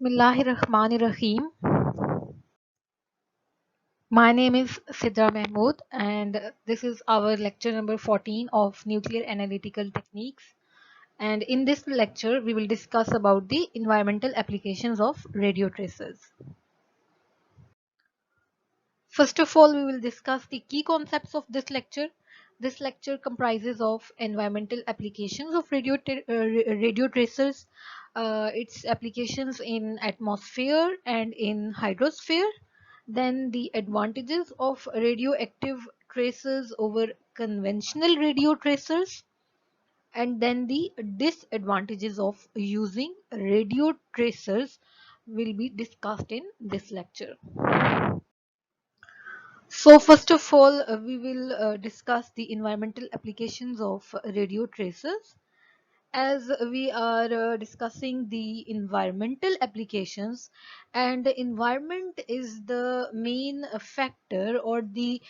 Bismillahirrahmanirrahim. My name is Sidra Mahmood, and this is our lecture number 14 of Nuclear Analytical Techniques. And in this lecture, we will discuss about the environmental applications of radio tracers. First of all, we will discuss the key concepts of this lecture. This lecture comprises of environmental applications of radio tracers, its applications in atmosphere and in hydrosphere, then the advantages of radioactive tracers over conventional radio tracers, and then the disadvantages of using radio tracers will be discussed in this lecture. So first of all, we will discuss the environmental applications of radio tracers. As we are discussing the environmental applications, and the environment is the main factor or the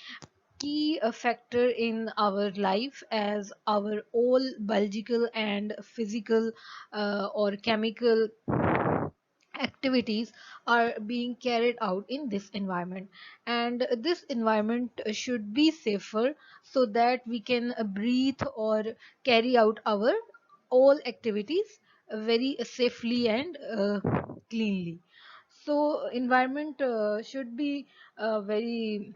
key factor in our life, as our all biological and physical or chemical activities are being carried out in this environment, and this environment should be safer so that we can breathe or carry out our all activities very safely and cleanly. So environment should be very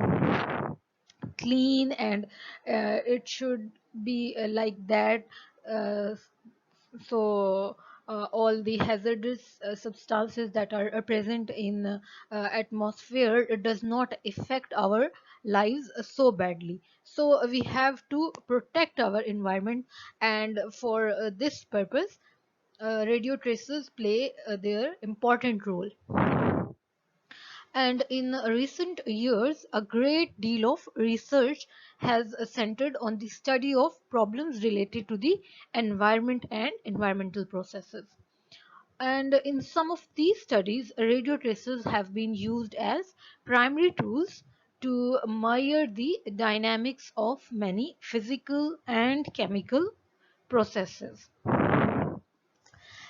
clean, and it should be like that. uh, so all the hazardous substances that are present in atmosphere, it does not affect our lives so badly. So we have to protect our environment, and for this purpose radio tracers play their important role. And in recent years, a great deal of research has centered on the study of problems related to the environment and environmental processes. And in some of these studies, radio tracers have been used as primary tools to measure the dynamics of many physical and chemical processes.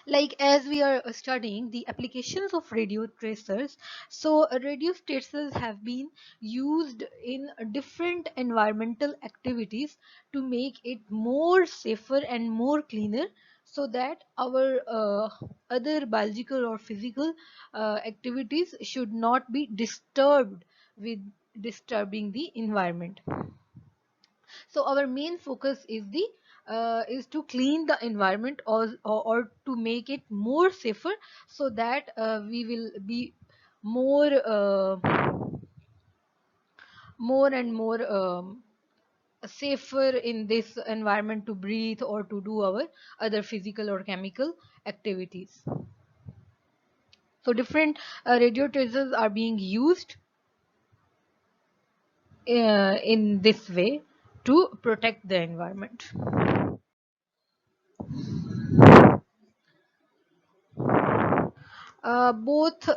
Like, as we are studying the applications of radio tracers, so radio tracers have been used in different environmental activities to make it more safer and more cleaner, so that our other biological or physical activities should not be disturbed with disturbing the environment. So our main focus is to clean the environment, or to make it more safer, so that we will be more more and more safer in this environment to breathe or to do our other physical or chemical activities. So different radio tracers are being used in this way to protect the environment. Both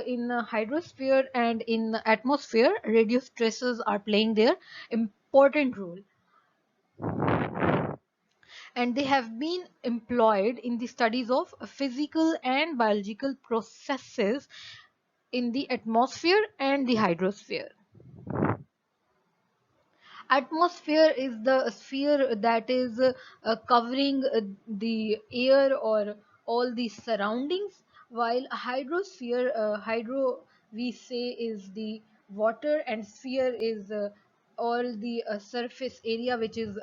in hydrosphere and in atmosphere, radio stresses are playing their important role, and they have been employed in the studies of physical and biological processes in the atmosphere and the hydrosphere. Atmosphere is the sphere that is covering the air or all the surroundings, while hydrosphere, hydro we say is the water, and sphere is all the surface area which is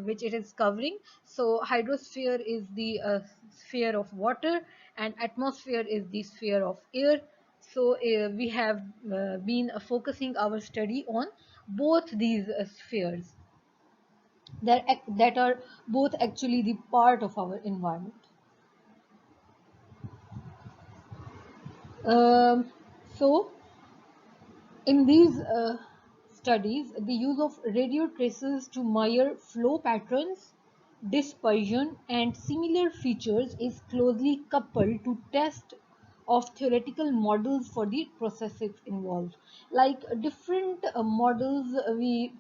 which it is covering. So hydrosphere is the sphere of water, and atmosphere is the sphere of air. So we have been focusing our study on both these spheres that are both actually the part of our environment. Um, so in these studies, the use of radio tracers to measure flow patterns, dispersion, and similar features is closely coupled to test of theoretical models for the processes involved. Like different models we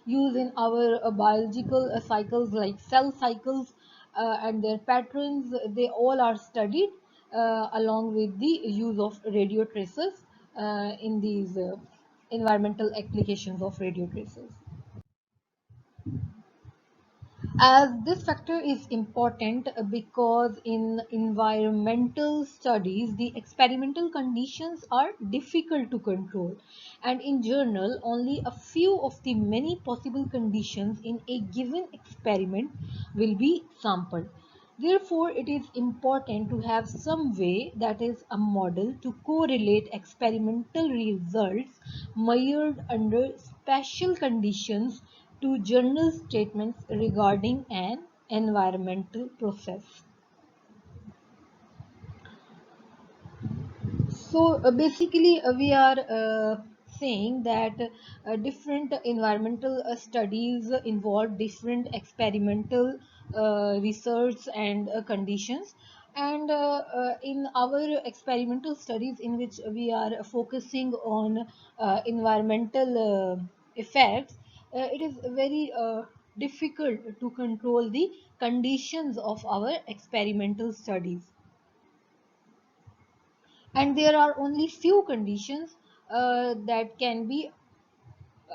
use in our biological cycles, like cell cycles and their patterns, they all are studied. along with the use of radio tracers in these environmental applications of radio tracers. As this factor is important because in environmental studies the experimental conditions are difficult to control, and in general only a few of the many possible conditions in a given experiment will be sampled. Therefore, it is important to have some way, that is a model, to correlate experimental results measured under special conditions to journal statements regarding an environmental process. So basically, we are saying that different environmental studies involve different experimental research and conditions. And in our experimental studies, in which we are focusing on environmental effects, it is very difficult to control the conditions of our experimental studies, and there are only few conditions that can be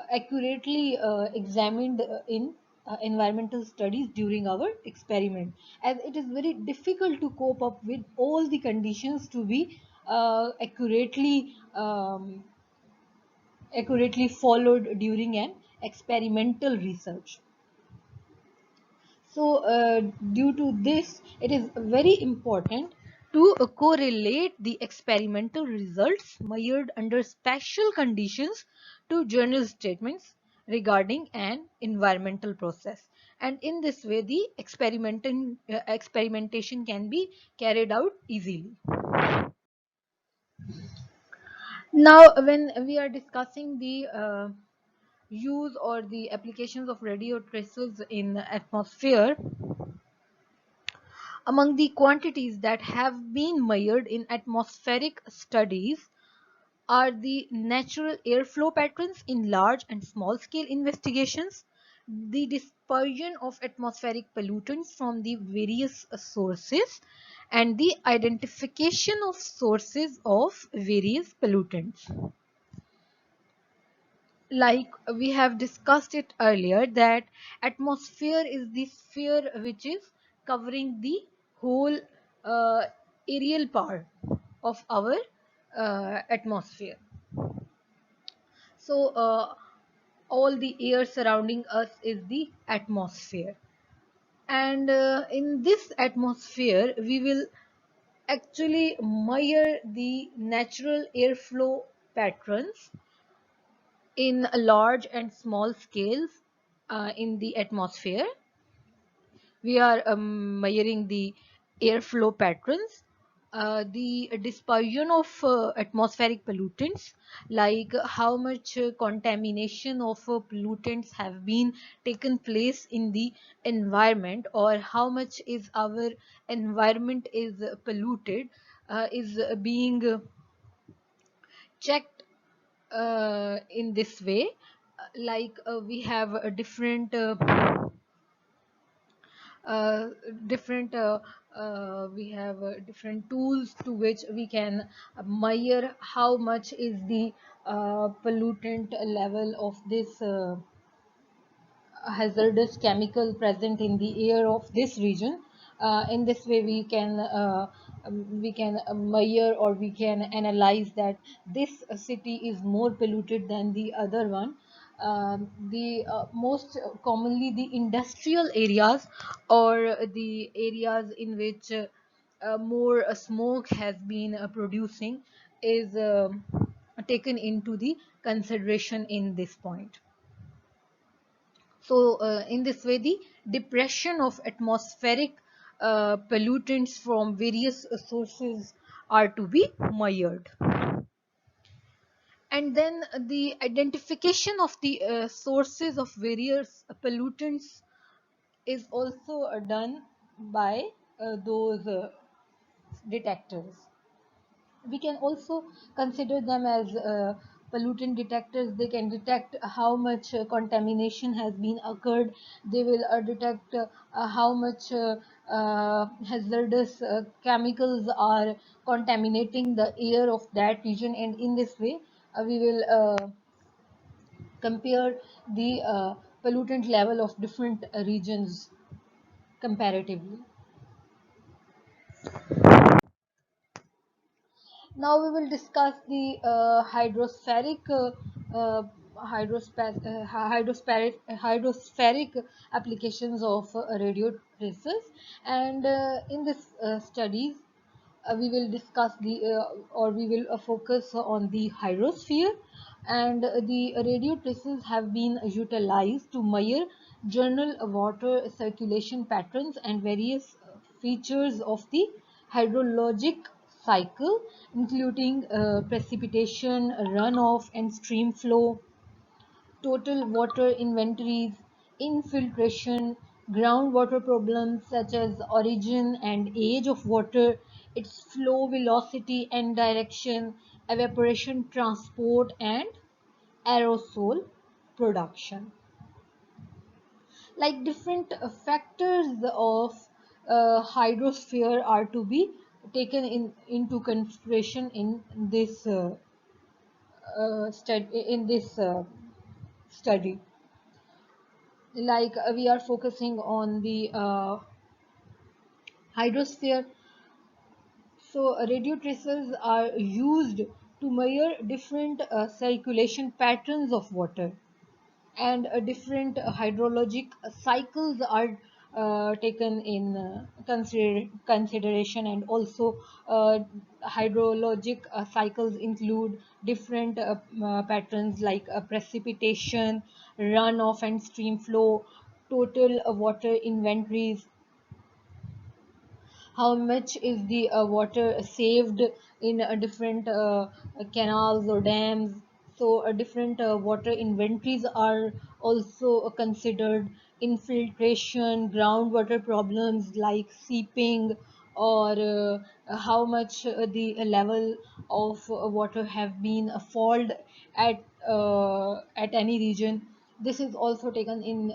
accurately examined in environmental studies during our experiment, as it is very difficult to cope up with all the conditions to be accurately followed during an experimental research. So, due to this, it is very important to correlate the experimental results measured under special conditions to journal statements regarding an environmental process. And in this way, the experimentation can be carried out easily. Now, when we are discussing the use or the applications of radio tracers in atmosphere, among the quantities that have been measured in atmospheric studies are the natural airflow patterns in large and small scale investigations, the dispersion of atmospheric pollutants from the various sources, and the identification of sources of various pollutants. Like we have discussed it earlier, that atmosphere is the sphere which is covering the whole uh, aerial part of our atmosphere. So all the air surrounding us is the atmosphere, and in this atmosphere we will actually measure the natural airflow patterns in large and small scales in the atmosphere. We are measuring the airflow patterns, the dispersion of atmospheric pollutants, like how much contamination of pollutants have been taken place in the environment, or how much is our environment is polluted, is being checked in this way. Like we have a uh, different we have different tools to which we can measure how much is the pollutant level of this hazardous chemical present in the air of this region. In this way we can measure, or we can analyze that this city is more polluted than the other one. The most commonly the industrial areas, or the areas in which more smoke has been producing, is taken into the consideration in this point. So, in this way, the depression of atmospheric pollutants from various sources are to be measured. And then the identification of the sources of various pollutants is also done by those detectors. We can also consider them as pollutant detectors. They can detect how much contamination has been occurred. They will detect how much hazardous chemicals are contaminating the air of that region, and in this way we will compare the pollutant level of different regions comparatively. Now we will discuss the uh, hydrospheric applications of radio traces, and in this studies we will discuss the or we will focus on the hydrosphere, and the radio traces have been utilized to measure general water circulation patterns and various features of the hydrologic cycle, including precipitation, runoff, and stream flow, total water inventories, infiltration, groundwater problems such as origin and age of water, its flow velocity and direction, evaporation transport, and aerosol production. Like different factors of hydrosphere are to be taken into consideration in this study. Like we are focusing on the hydrosphere. So radio tracers are used to measure different circulation patterns of water, and different hydrologic cycles are taken in consideration, and also uh, hydrologic cycles include different patterns like precipitation, runoff and stream flow, total water inventories, how much is the water saved in different canals or dams. So different water inventories are also considered, infiltration, groundwater problems like seeping, or how much the level of water have been falled at any region. This is also taken in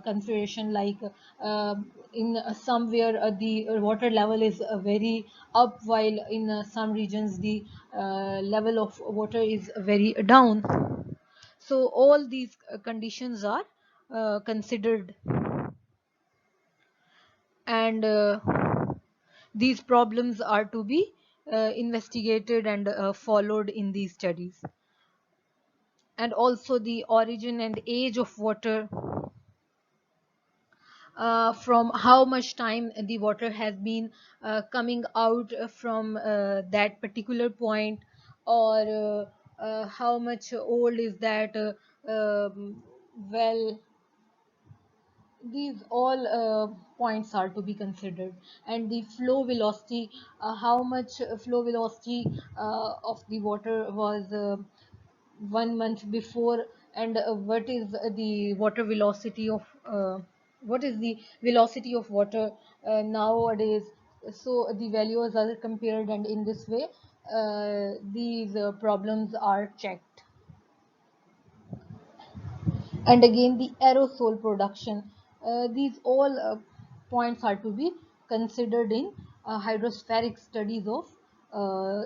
consideration, like uh, in somewhere the water level is very up, while in some regions the level of water is very down. So all these conditions are considered, and these problems are to be investigated and followed in these studies. And also the origin and age of water, from how much time the water has been coming out from that particular point, or how much old is that well. These all points are to be considered, and the flow velocity, how much flow velocity of the water was 1 month before, and what is the velocity of water nowadays. So the values are compared, and in this way these problems are checked. And again the aerosol production, these all points are to be considered in hydrospheric studies of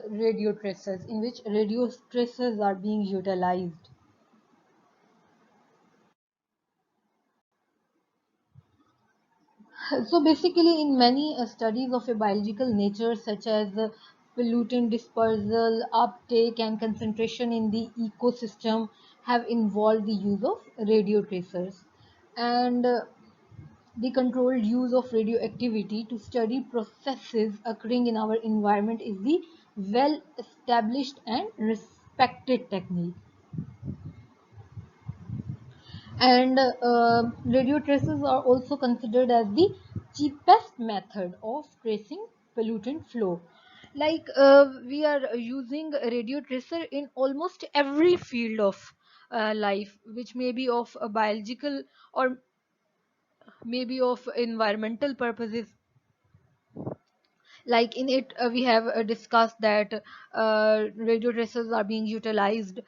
radio tracers, in which radio tracers are being utilized. So basically, in many studies of a biological nature, such as pollutant dispersal, uptake, and concentration in the ecosystem, have involved the use of radio tracers. And the controlled use of radioactivity to study processes occurring in our environment is the well established and respected technique. And radio traces are also considered as the cheapest method of tracing pollutant flow. Like we are using a radio tracer in almost every field of life, which may be of a biological or maybe of environmental purposes. Like in it, we have discussed that radio tracers are being utilized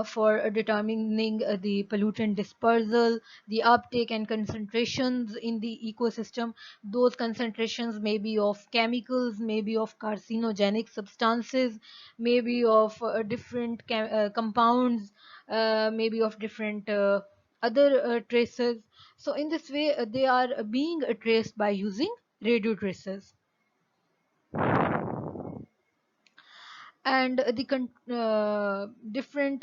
for determining the pollutant dispersal, the uptake and concentrations in the ecosystem. Those concentrations may be of chemicals, maybe of carcinogenic substances, maybe of different compounds, maybe of different other traces. So in this way, they are being traced by using radio tracers. And the different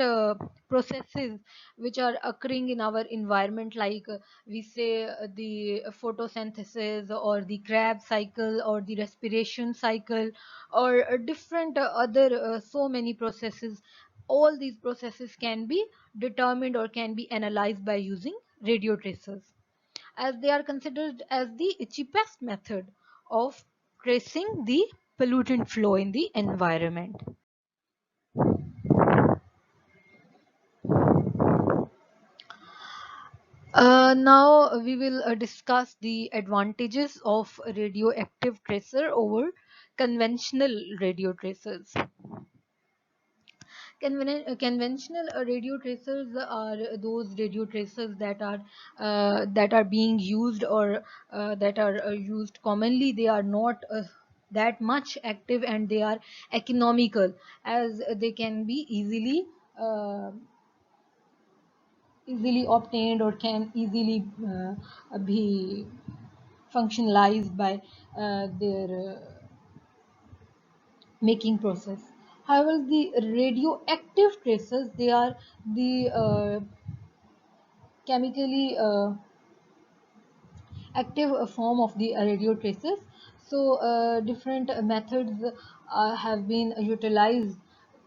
processes which are occurring in our environment, like we say the photosynthesis or the Krebs cycle or the respiration cycle, or different other so many processes. All these processes can be determined or can be analyzed by using radio tracers, as they are considered as the cheapest method of tracing the pollutant flow in the environment. Now we will discuss the advantages of radioactive tracer over conventional radio tracers. Conventional radio tracers are those radio tracers that are being used, or that are used commonly. They are not that much active, and they are economical, as they can be easily obtained, or can easily be functionalized by their making process. However, the radioactive traces, they are the chemically active form of the radio traces. So different methods have been utilized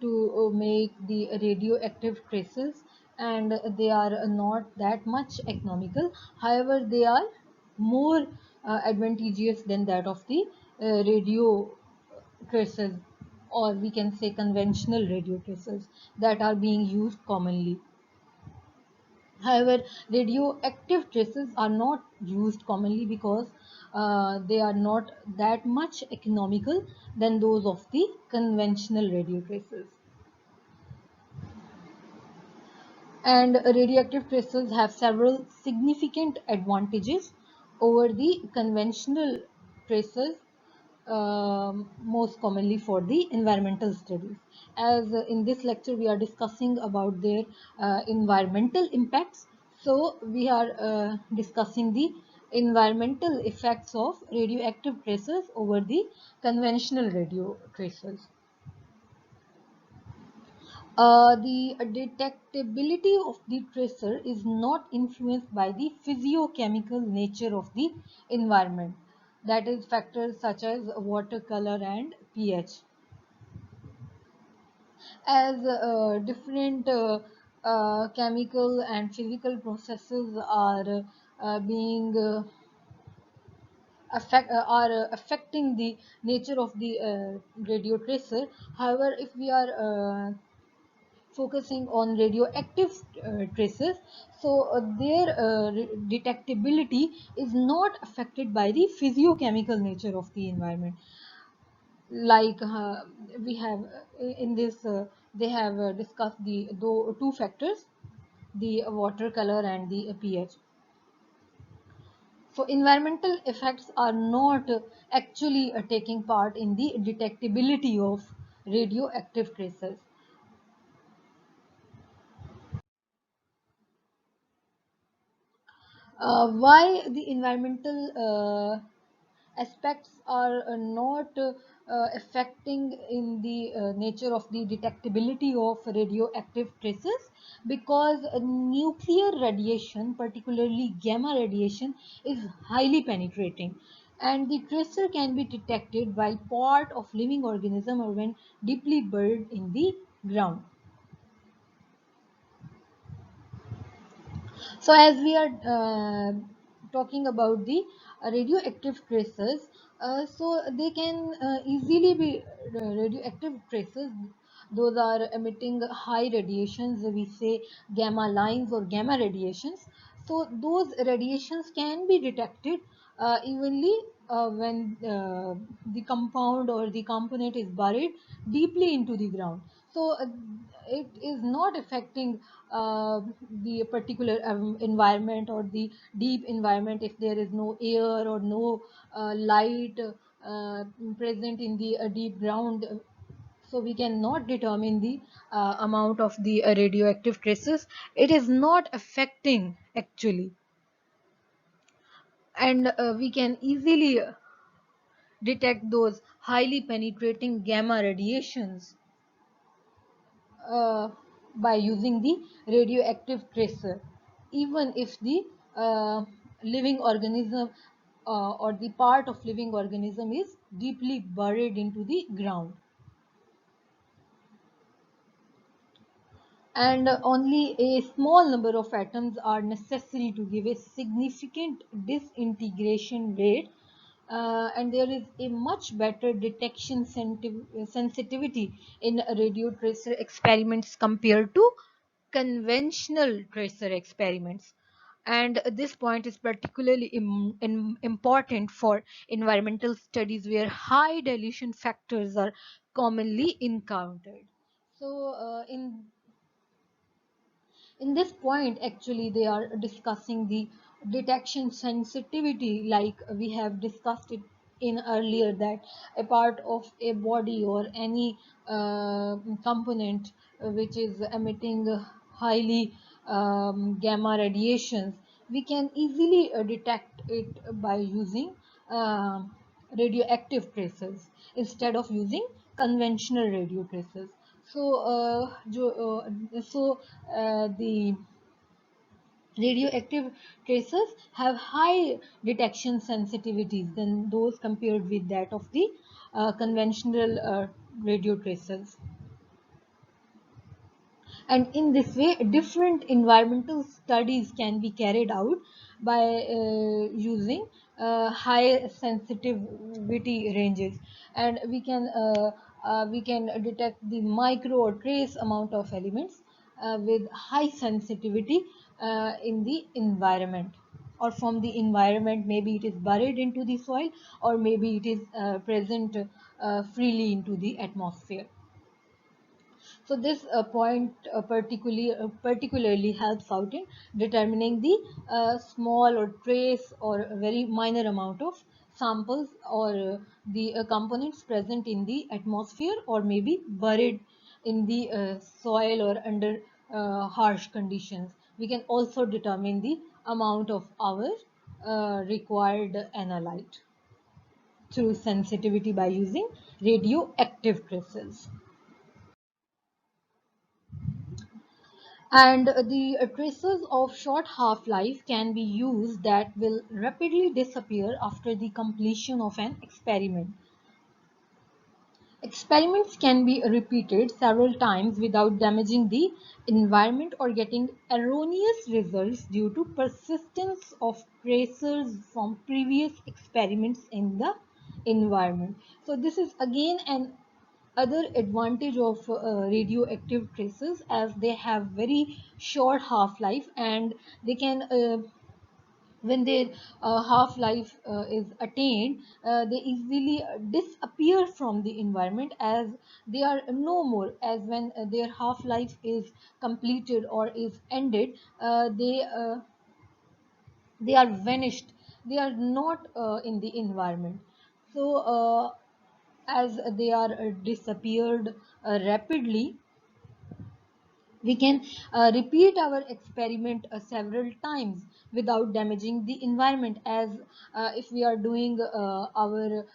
to make the radioactive traces, and they are not that much economical. However, they are more advantageous than that of the radio traces, or we can say conventional radio traces that are being used commonly. However, radioactive traces are not used commonly because they are not that much economical than those of the conventional radio traces. And radioactive traces have several significant advantages over the conventional traces, most commonly for the environmental studies. As in this lecture we are discussing about their environmental impacts, so we are discussing the environmental effects of radioactive traces over the conventional radio traces. The detectability of the tracer is not influenced by the physiochemical nature of the environment, that is factors such as water color and pH, as different chemical and physical processes are being affecting the nature of the radio tracer. However, if we are focusing on radioactive traces, so their detectability is not affected by the physiochemical nature of the environment. Like we have in this they have discussed the two factors, the water color and the pH. So environmental effects are not actually taking part in the detectability of radioactive traces. Why the environmental aspects are not affecting in the nature of the detectability of radioactive traces? Because nuclear radiation, particularly gamma radiation, is highly penetrating, and the tracer can be detected while part of living organism or when deeply buried in the ground. So as we are talking about the radioactive traces, so they can easily be radioactive traces. Those are emitting high radiations, we say gamma lines or gamma radiations. So those radiations can be detected evenly when the compound or the component is buried deeply into the ground. So it is not affecting the particular environment or the deep environment if there is no air or no light present in the deep ground. So we cannot determine the amount of the radioactive traces. It is not affecting actually, and we can easily detect those highly penetrating gamma radiations uh, by using the radioactive tracer, even if the living organism or the part of living organism is deeply buried into the ground. And only a small number of atoms are necessary to give a significant disintegration rate, and there is a much better detection sensitivity in radio tracer experiments compared to conventional tracer experiments. And this point is particularly important for environmental studies where high dilution factors are commonly encountered. So in this point actually they are discussing the detection sensitivity, like we have discussed it in earlier, that a part of a body or any component which is emitting highly gamma radiations, we can easily detect it by using radioactive tracers instead of using conventional radio tracers. So the radioactive tracers have high detection sensitivities than those compared with that of the conventional radio tracers. And in this way different environmental studies can be carried out by using high sensitivity ranges, and we can detect the micro or trace amount of elements with high sensitivity in the environment or from the environment. Maybe it is buried into the soil, or maybe it is present freely into the atmosphere. So this point particularly helps out in determining the small or trace or a very minor amount of samples or the components present in the atmosphere or maybe buried in the soil or under harsh conditions. We can also determine the amount of hours required analyte through sensitivity by using radioactive traces. And the traces of short half-life can be used that will rapidly disappear after the completion of an experiment. Experiments can be repeated several times without damaging the environment or getting erroneous results due to persistence of tracers from previous experiments in the environment. So this is again an other advantage of radioactive traces, as they have very short half-life, and they can when their half-life is attained, they easily disappear from the environment as they are no more, as when their half-life is completed or is ended, they are vanished, they are not in the environment. So as they are disappeared rapidly, we can repeat our experiment several times without damaging the environment, as if we are doing our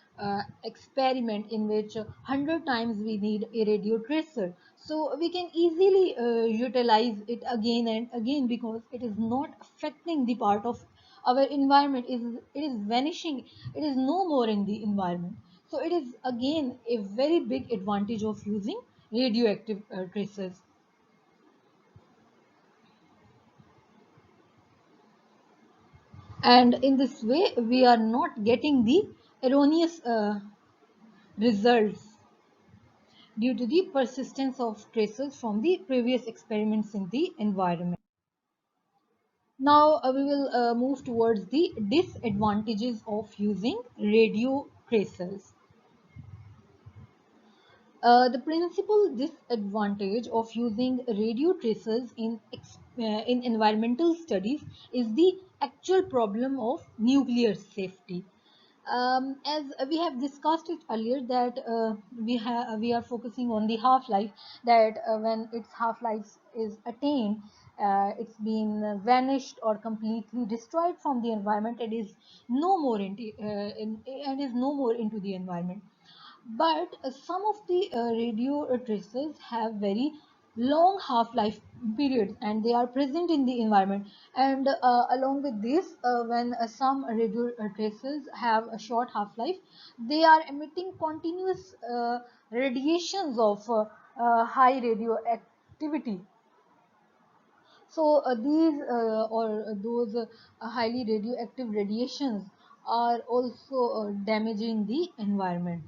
experiment in which 100 times we need a radio tracer, so we can easily utilize it again and again because it is not affecting the part of our environment. It is vanishing, it is no more in the environment. So it is again a very big advantage of using radioactive tracers. And in this way we are not getting the erroneous results due to the persistence of traces from the previous experiments in the environment. Now we will move towards the disadvantages of using radio tracers. The principal disadvantage of using radio tracers in environmental studies is the actual problem of nuclear safety. As we have discussed it earlier, that we are focusing on the half life, that when its half life is attained, it's been vanished or completely destroyed from the environment, and is no more and is no more into the environment. But some of the radio tracers have very long half-life periods, and they are present in the environment. And along with this, when some radio tracers have a short half-life, they are emitting continuous radiations of high radioactivity. So these or those highly radioactive radiations are also damaging the environment,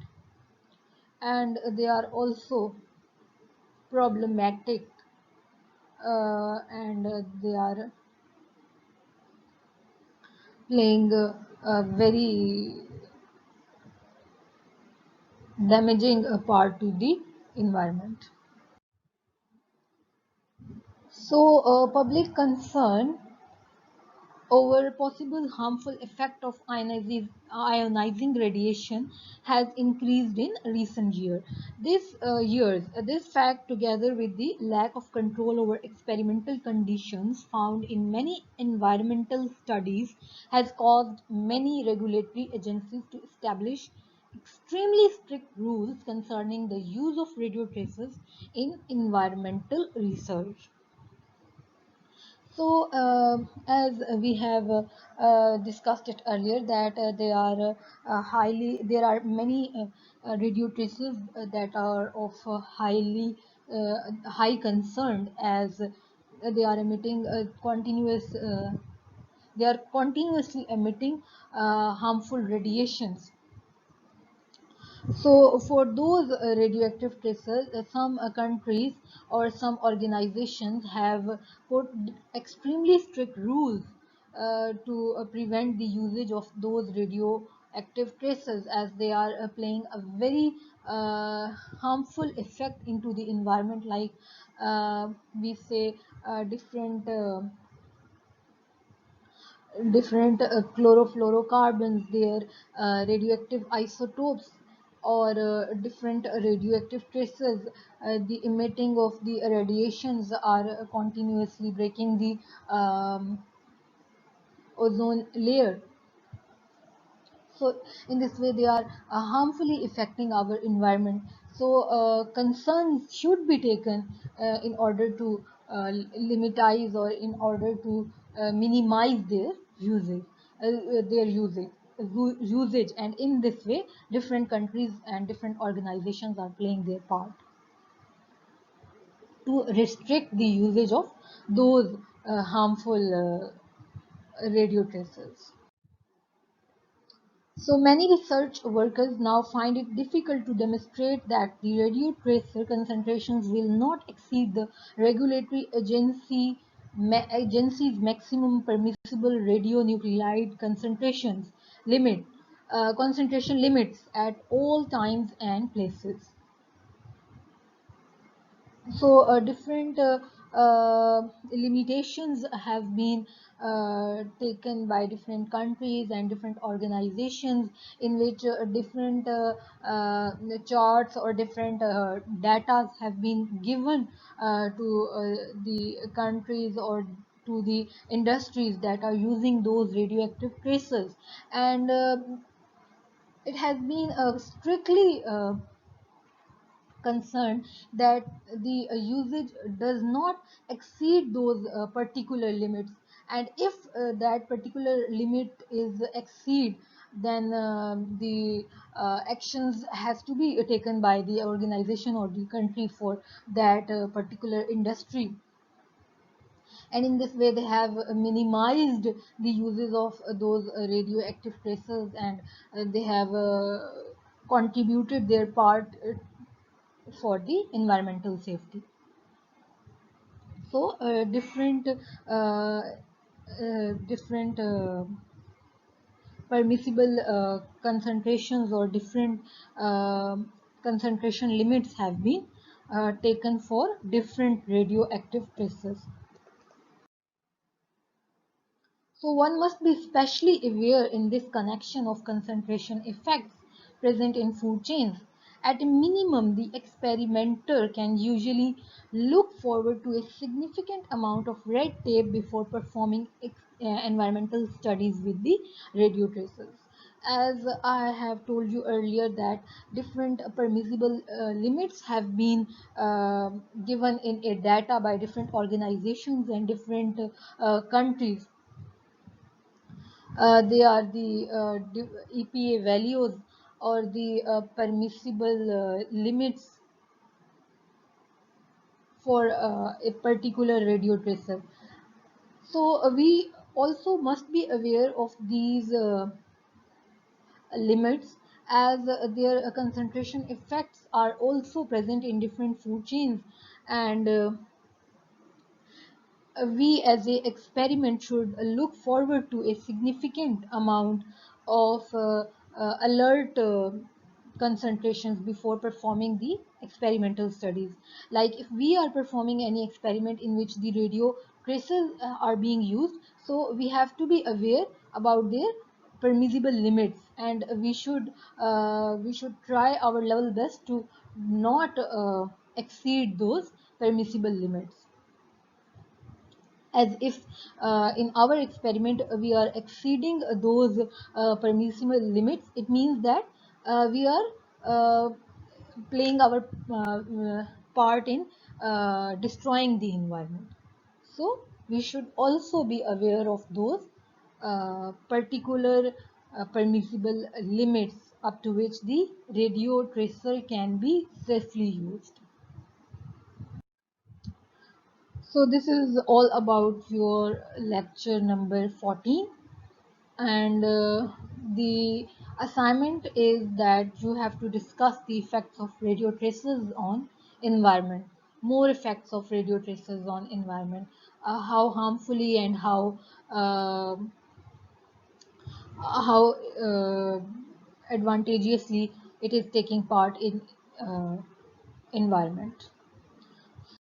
and they are also problematic, and they are playing a very damaging part to the environment. So public concern over possible harmful effect of ionizing radiation has increased in recent years. This fact, together with the lack of control over experimental conditions found in many environmental studies, has caused many regulatory agencies to establish extremely strict rules concerning the use of radio traces in environmental research. So, as we have discussed it earlier, that there are many radio traces that are of high concern, as they are emitting they are continuously emitting harmful radiations. So, for those radioactive traces, some countries or some organizations have put extremely strict rules to prevent the usage of those radioactive traces, as they are playing a very harmful effect into the environment, like we say different chlorofluorocarbons, their radioactive isotopes, or different radioactive traces. The emitting of the radiations are continuously breaking the ozone layer. So in this way, they are harmfully affecting our environment. So concerns should be taken in order to limitize, or in order to minimize their usage. And in this way, different countries and different organizations are playing their part to restrict the usage of those harmful radio traces. So many research workers now find it difficult to demonstrate that the radio tracer concentrations will not exceed the regulatory agency's maximum permissible radionuclide concentration limits at all times and places. So different limitations have been taken by different countries and different organizations, in which different charts or different data have been given to the countries or to the industries that are using those radioactive traces. And it has been strictly concerned that the usage does not exceed those particular limits. And if that particular limit is exceed, then the actions has to be taken by the organization or the country for that particular industry. And in this way, they have minimized the uses of those radioactive traces, and they have contributed their part for the environmental safety. So different different permissible concentrations or different uh, concentration limits have been taken for different radioactive traces. So one must be especially aware in this connection of concentration effects present in food chains. At a minimum, the experimenter can usually look forward to a significant amount of red tape before performing environmental studies with the radio traces. As I have told you earlier that different permissible limits have been given in a data by different organizations and different countries. They are the EPA values or the permissible limits for a particular radio tracer. So we also must be aware of these limits as their concentration effects are also present in different food chains, and we as a experiment should look forward to a significant amount of alert concentrations before performing the experimental studies. Like if we are performing any experiment in which the radio traces are being used, so we have to be aware about their permissible limits, and we should try our level best to not exceed those permissible limits. As if in our experiment we are exceeding those permissible limits, it means that we are uh, playing our part in destroying the environment. So we should also be aware of those particular permissible limits up to which the radio tracer can be safely used. So this is all about your lecture number 14, and the assignment is that you have to discuss the effects of radio traces on environment, more effects of radio traces on environment, how harmfully and uh, how advantageously it is taking part in uh, environment.